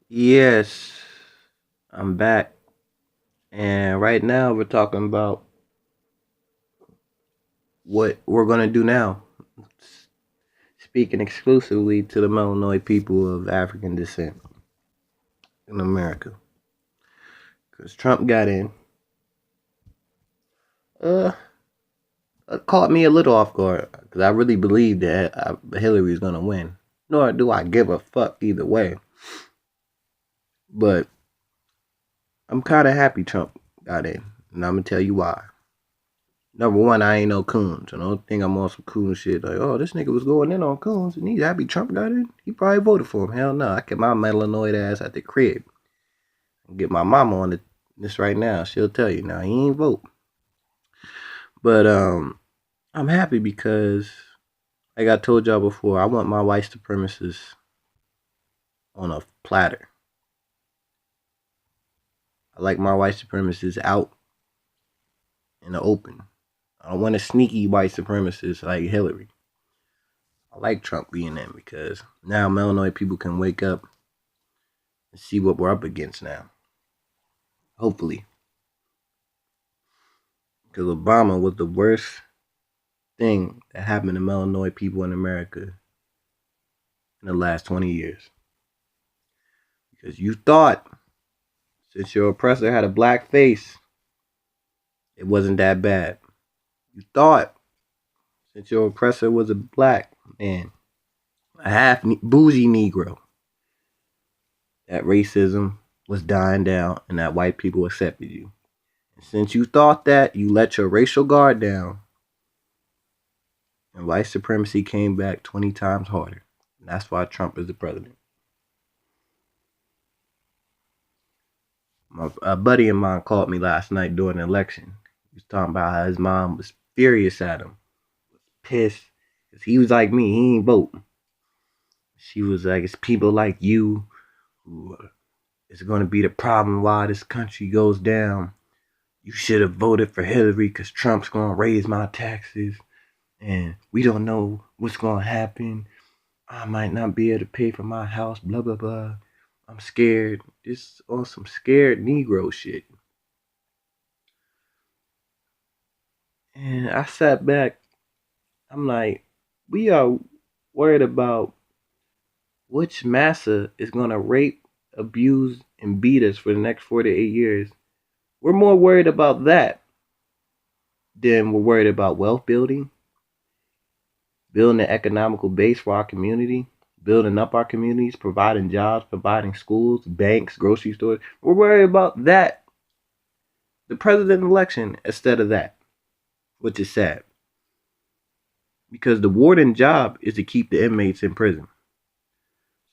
Yes, I'm back. And right now we're talking about what we're going to do now. Speaking exclusively to the melanoid people of African descent in America. Because Trump got in. Uh, it caught me a little off guard. Because I really believed that Hillary's going to win. Nor do I give a fuck either way. But I'm kind of happy Trump got in. And I'm going to tell you why. Number one, I ain't no coons. And I don't think I'm on some coon shit like, oh, this nigga was going in on coons and he's happy Trump got in. He probably voted for him. Hell no. I kept my melanoid ass at the crib. Get my mama on this right now. She'll tell you now he ain't vote. But I'm happy because like I told y'all before, I want my white supremacists on a platter. I like my white supremacists out in the open. I don't want a sneaky white supremacist like Hillary. I like Trump being in because now melanoid people can wake up and see what we're up against now. Hopefully. Because Obama was the worst thing that happened to melanoid people in America in the last 20 years. Because you thought, since your oppressor had a black face, it wasn't that bad. You thought, since your oppressor was a black man, a half bougie Negro, that racism was dying down and that white people accepted you. And since you thought that, you let your racial guard down, and white supremacy came back 20 times harder. And that's why Trump is the president. A buddy of mine called me last night during the election. He was talking about how his mom was furious at him, pissed, because he was like me, he ain't vote. She was like, it's people like you who is going to be the problem why this country goes down. You should have voted for Hillary because Trump's going to raise my taxes and we don't know what's going to happen. I might not be able to pay for my house, blah, blah, blah. I'm scared. This on some scared Negro shit. And I sat back. I'm like, we are worried about which massa is going to rape, abuse, and beat us for the next 4 to 8 years. We're more worried about that than we're worried about wealth building, building an economical base for our community, building up our communities, providing jobs, providing schools, banks, grocery stores. We're worried about that, the president election, instead of that, which is sad. Because the warden job is to keep the inmates in prison.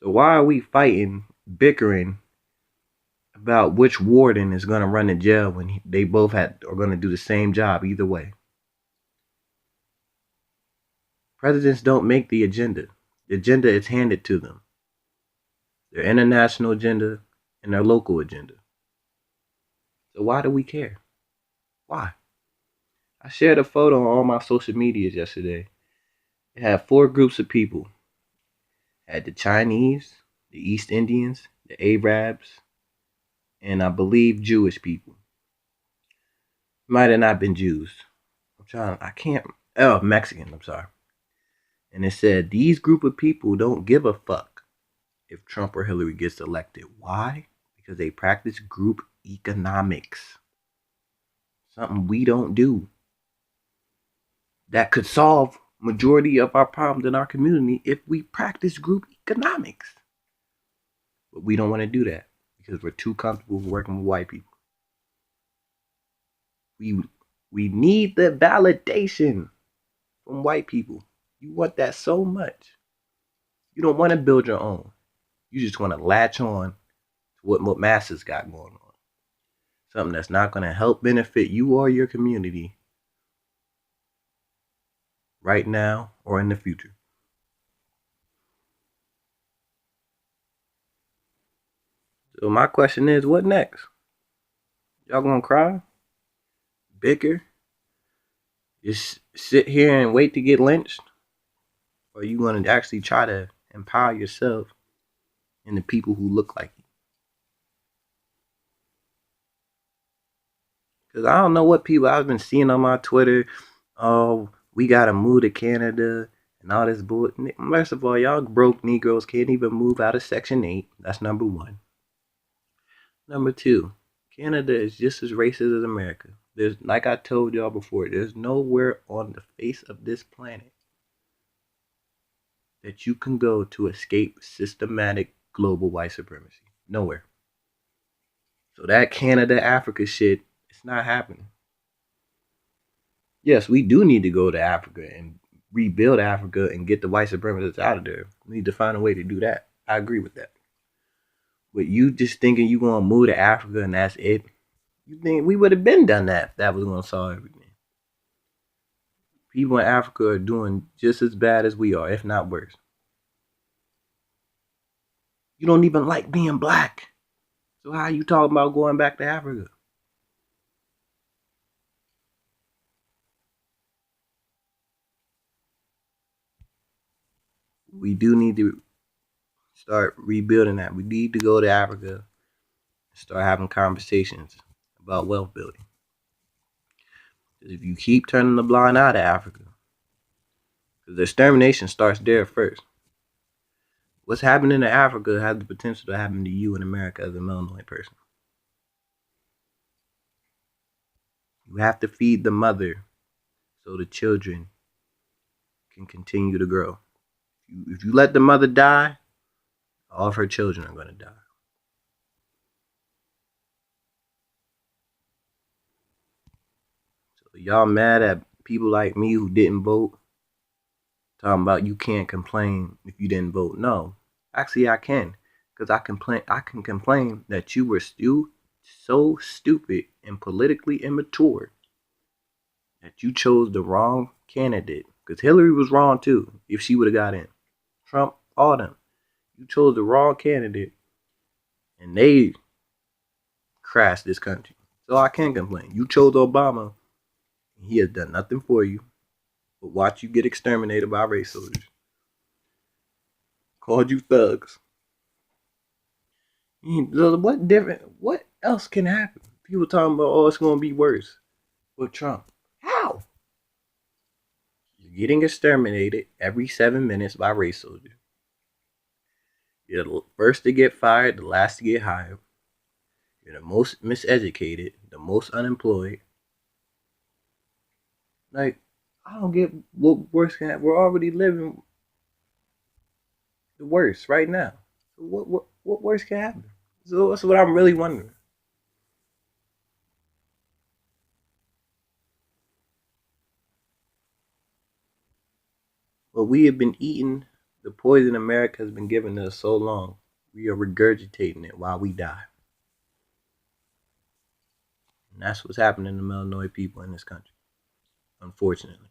So why are we fighting, bickering about which warden is going to run the jail when they both are going to do the same job either way? Presidents don't make the agenda. The agenda is handed to them. Their international agenda and their local agenda. So why do we care? Why? I shared a photo on all my social medias yesterday. It had 4 groups of people. It had the Chinese, the East Indians, the Arabs, and I believe Jewish people. Might have not been Jews. Mexican, I'm sorry. And it said, these group of people don't give a fuck if Trump or Hillary gets elected. Why? Because they practice group economics. Something we don't do. That could solve majority of our problems in our community if we practice group economics. But we don't want to do that because we're too comfortable working with white people. We need the validation from white people. You want that so much. You don't want to build your own. You just want to latch on to what masses got going on. Something that's not going to help benefit you or your community right now or in the future. So my question is, what next? Y'all gonna cry? Bicker? Just sit here and wait to get lynched? Or are you gonna actually try to empower yourself and the people who look like you? Cause I don't know what people I've been seeing on my Twitter. Oh, we gotta move to Canada and all this bull. First of all, y'all broke Negroes can't even move out of Section 8. That's number one. Number two, Canada is just as racist as America. There's, like I told y'all before, there's nowhere on the face of this planet that you can go to escape systematic global white supremacy. Nowhere. So that Canada Africa shit, it's not happening. Yes, we do need to go to Africa and rebuild Africa and get the white supremacists out of there. We need to find a way to do that. I agree with that. But you just thinking you gonna move to Africa and that's it? You think we would have been done that if that was gonna solve everything? People in Africa are doing just as bad as we are, if not worse. You don't even like being black. So how are you talking about going back to Africa? We do need to start rebuilding that. We need to go to Africa and start having conversations about wealth building. If you keep turning the blind eye to Africa, because the extermination starts there first. What's happening in Africa has the potential to happen to you in America as a melanoid person. You have to feed the mother so the children can continue to grow. If you let the mother die, all of her children are going to die. So y'all mad at people like me who didn't vote, talking about you can't complain if you didn't vote. No, actually I can, because I can complain that you were still so stupid and politically immature that you chose the wrong candidate. Because Hillary was wrong too if she would have got in. Trump, all them. You chose the wrong candidate and they crashed this country. So I can't complain. You chose Obama and he has done nothing for you but watch you get exterminated by race soldiers. Called you thugs. What different? What else can happen? People talking about, oh, it's going to be worse with Trump. How? You're getting exterminated every 7 minutes by race soldiers. You're the first to get fired, the last to get hired. You're the most miseducated, the most unemployed. Like, I don't get what worse can happen. We're already living the worst right now. So what worse can happen? So that's what I'm really wondering. But we have been eating the poison America has been giving us so long. We are regurgitating it while we die. And that's what's happening to melanoid people in this country, unfortunately.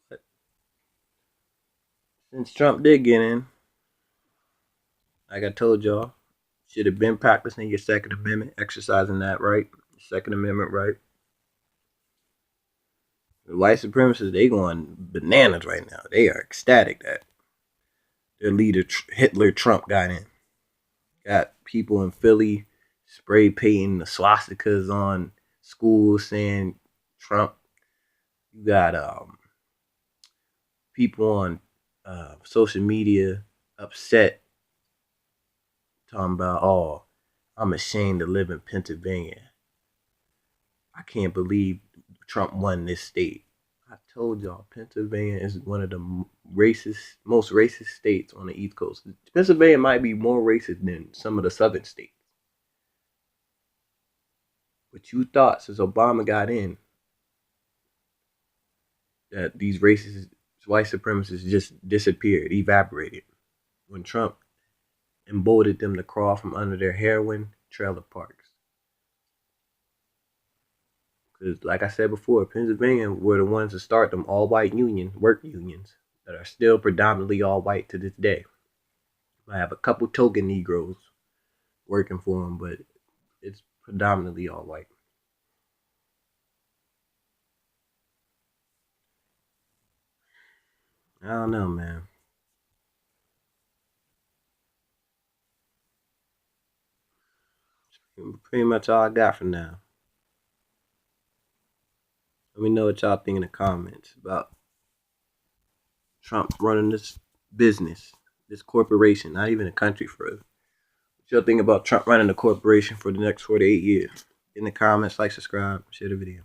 But since Trump did get in, like I told y'all, should have been practicing your Second Amendment, exercising that right, Second Amendment right. The white supremacists, they going bananas right now. They are ecstatic that their leader Hitler Trump got in. Got people in Philly spray painting the swastikas on schools saying Trump. You got people on social media upset, talking about, oh, I'm ashamed to live in Pennsylvania. I can't believe Trump won this state. I told y'all, Pennsylvania is one of the most racist states on the East Coast. Pennsylvania might be more racist than some of the southern states. But you thought since Obama got in that these racist white supremacists just disappeared, evaporated. When Trump emboldened them to crawl from under their heroin trailer parks. Because, like I said before, Pennsylvania were the ones to start them all-white work unions, that are still predominantly all white to this day. I have a couple token Negroes working for them, but it's predominantly all white. I don't know, man. Pretty much all I got for now. Let me know what y'all think in the comments about Trump running this business, this corporation, not even a country for us. What y'all think about Trump running a corporation for the next 48 years? In the comments, like, subscribe, share the video.